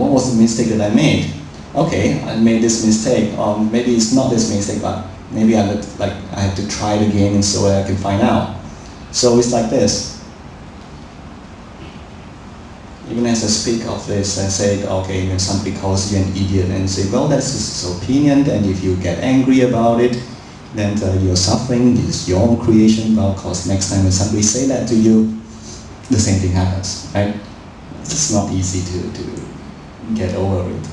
what was the mistake that I made? Okay, I made this mistake, or maybe it's not this mistake, but maybe I have to try it again and so I can find out. So it's like this. Even as I speak of this, I say, okay, when somebody calls you an idiot and say, well, that's his opinion, and if you get angry about it, then you're suffering, it's your own creation. Well, of course, next time when somebody say that to you, the same thing happens, right? It's not easy to get over it.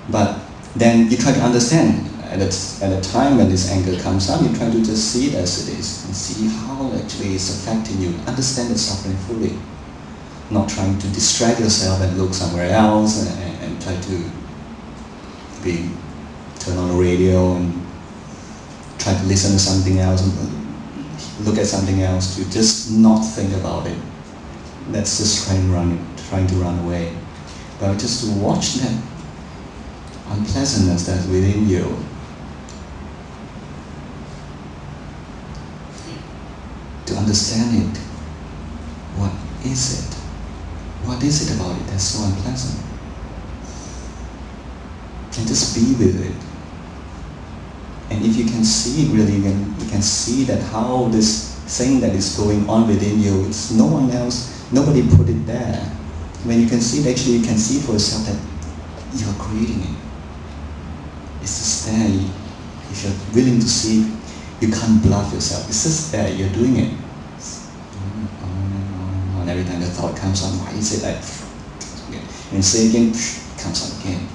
But then you try to understand. At the time when this anger comes up, you try to just see it as it is and see how actually it's affecting you. Understand the suffering fully. Not trying to distract yourself and look somewhere else and try to turn on the radio and try to listen to something else and look at something else, to just not think about it. That's just trying to run away. But just to watch that unpleasantness that's within you. To understand it. What is it? What is it about it that's so unpleasant? And just be with it. And if you can see it really, you can see that how this thing that is going on within you, it's no one else, nobody put it there. When you can see it, actually you can see for yourself that you are creating it. It's just there. If you're willing to see it, you can't bluff yourself. It's just there, you're doing it. And every time the thought comes on, why is it like, and say again, it comes on again.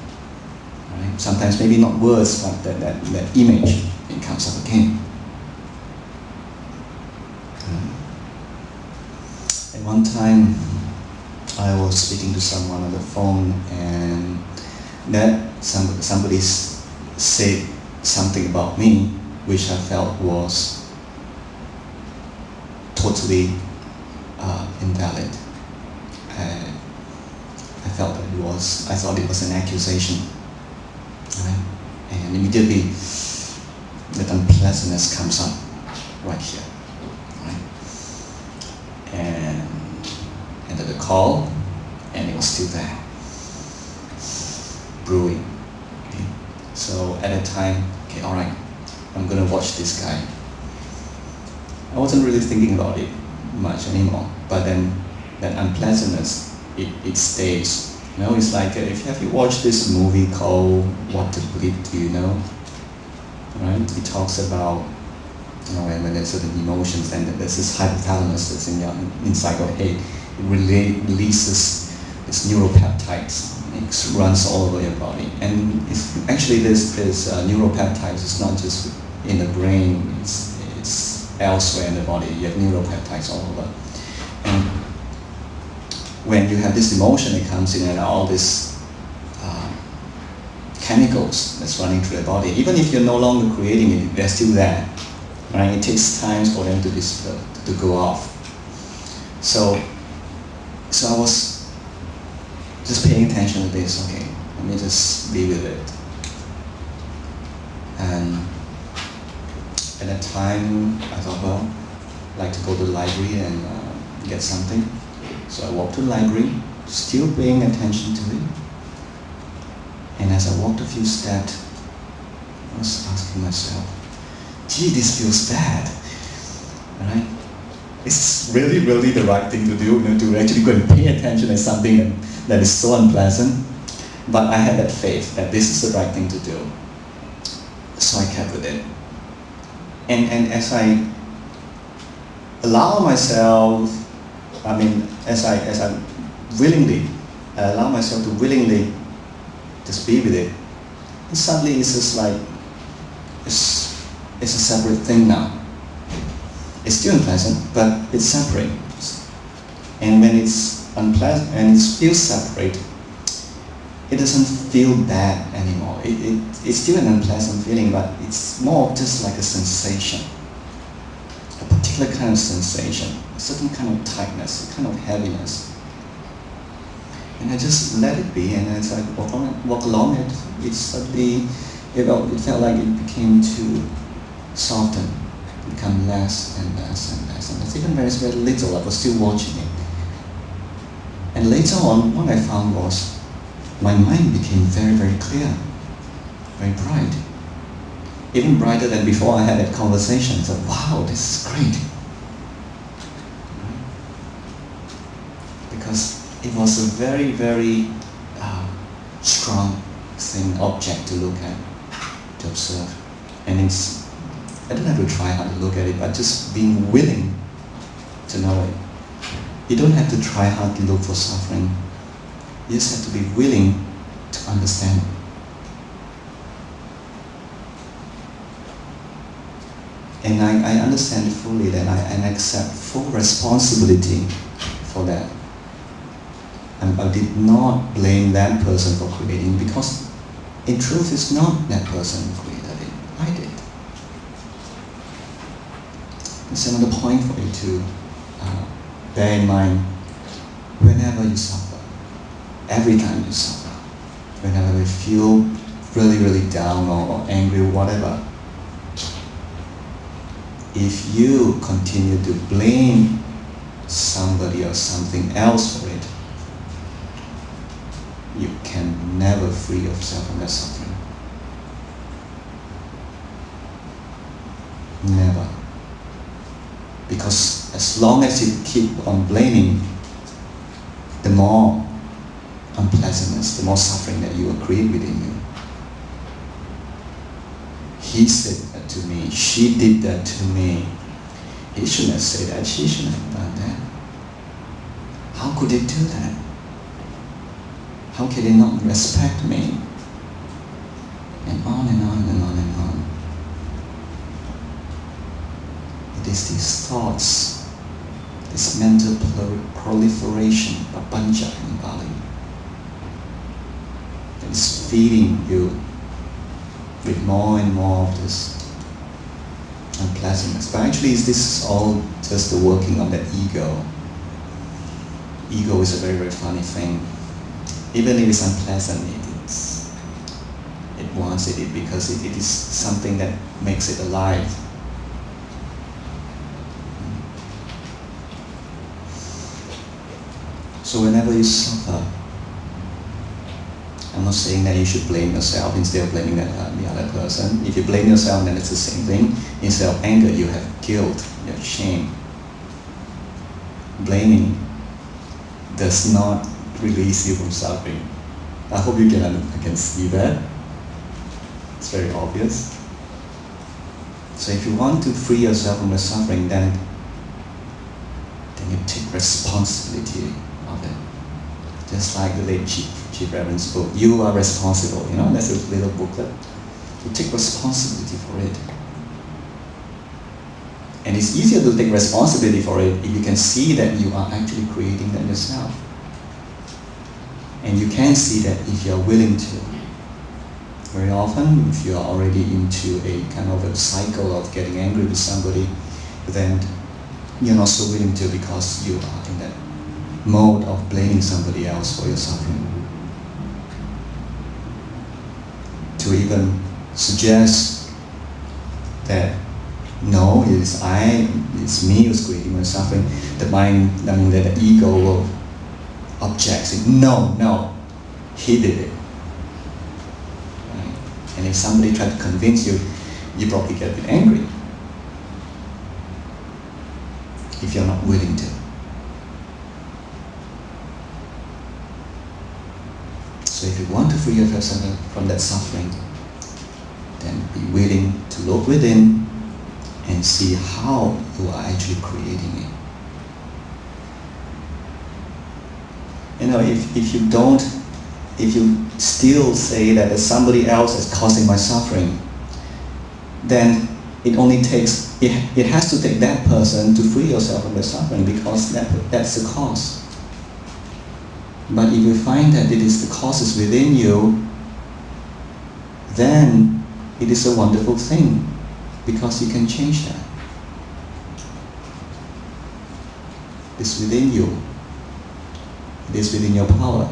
Right? Sometimes maybe not words, but that image, it comes up again. At one time, I was speaking to someone on the phone, and that somebody said something about me, which I felt was totally invalid. I felt that I thought it was an accusation. Right? And immediately that unpleasantness comes up right here. Right? And ended the call, and it was still there, brewing. Okay? So at that time, okay, all right, I'm gonna watch this guy. I wasn't really thinking about it much anymore, but then that unpleasantness, it stays. You know, it's like have you watched this movie called What to Bleed, do you know? Right? It talks about, you know, when there's certain emotions, and there's this hypothalamus that's inside your head. It releases its neuropeptides. It runs all over your body, and actually this neuropeptides is not just in the brain. It's elsewhere in the body. You have neuropeptides all over. And when you have this emotion, it comes in, and all these chemicals that's running through the body, even if you're no longer creating it, they're still there. Right? It takes time for them to go off. So I was just paying attention to this. Okay, let me just be with it. And at that time, I thought, well, I'd like to go to the library and get something. So I walked to the library, still paying attention to it. And as I walked a few steps, I was asking myself, gee, this feels bad. Right? Is this really the right thing to do? You know, to actually go and pay attention to something that is so unpleasant? But I had that faith that this is the right thing to do. So I kept with it. And as I allow myself, as I willingly allow myself to willingly just be with it, and suddenly it's just like it's a separate thing now. It's still unpleasant, but it's separate. And when it's unpleasant and it feels separate, it doesn't feel bad anymore. It's still an unpleasant feeling, but it's more just like a sensation, a particular kind of sensation, a certain kind of tightness, a kind of heaviness. And I just let it be, and as I walk along it, it suddenly, it felt like it became too softened, become less and less and less and less. Even when it's very little, I was still watching it. And And later on, what I found was my mind became very, very clear, very bright. Even brighter than before I had that conversation. So, wow, this is great. Because it was a very, very strong thing, object to look at, to observe. And it's, I don't have to try hard to look at it, but just being willing to know it. You don't have to try hard to look for suffering. You just have to be willing to understand it. And I understand it fully, that I accept full responsibility for that. And I did not blame that person for creating, because in truth it's not that person who created it. I did. It's another point for you to bear in mind. Whenever you suffer, every time you suffer, whenever you feel really, really down or angry or whatever, if you continue to blame somebody or something else for it, you can never free yourself from that suffering. Never. Because as long as you keep on blaming, the more unpleasantness, the more suffering that you will create within you. He said that to me, she did that to me. He shouldn't have said that, she shouldn't have done that. How could they do that? How can they not respect me? And on and on and on and on. It is these thoughts, this mental proliferation, papancha in Bali, that is feeding you with more and more of this unpleasantness. But actually, this is all just the working of that ego. Ego is a very, very funny thing. Even if it's unpleasant, it wants it because it is something that makes it alive. So whenever you suffer, I'm not saying that you should blame yourself instead of blaming the other person. If you blame yourself, then it's the same thing. Instead of anger, you have guilt, you have shame. Blaming does not release you from suffering. I hope you can see that. It's very obvious. So if you want to free yourself from the suffering, then you take responsibility of it. Just like the late Chief Reverend's book, You Are Responsible. You know, that's a little booklet. You take responsibility for it. And it's easier to take responsibility for it if you can see that you are actually creating that yourself. And you can see that if you are willing to. Very often, if you are already into a kind of a cycle of getting angry with somebody, then you're not so willing to because you are in that mode of blaming somebody else for your suffering. To even suggest that no, it's me who's creating my suffering, the mind, that the ego will object, say, no, he did it. Right? And if somebody tried to convince you, you probably get a bit angry if you're not willing to. So if you want to free yourself from that suffering, then be willing to look within and see how you are actually creating it. You know, if you still say that there's somebody else is causing my suffering, then it has to take that person to free yourself from the suffering, because that's the cause. But if you find that it is the causes within you, then it is a wonderful thing, because you can change that. It's within you. It is within your power.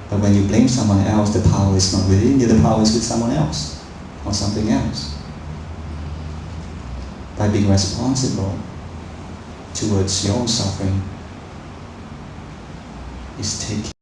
But when you blame someone else, the power is not within you, the power is with someone else or something else. By being responsible towards your own suffering, is taking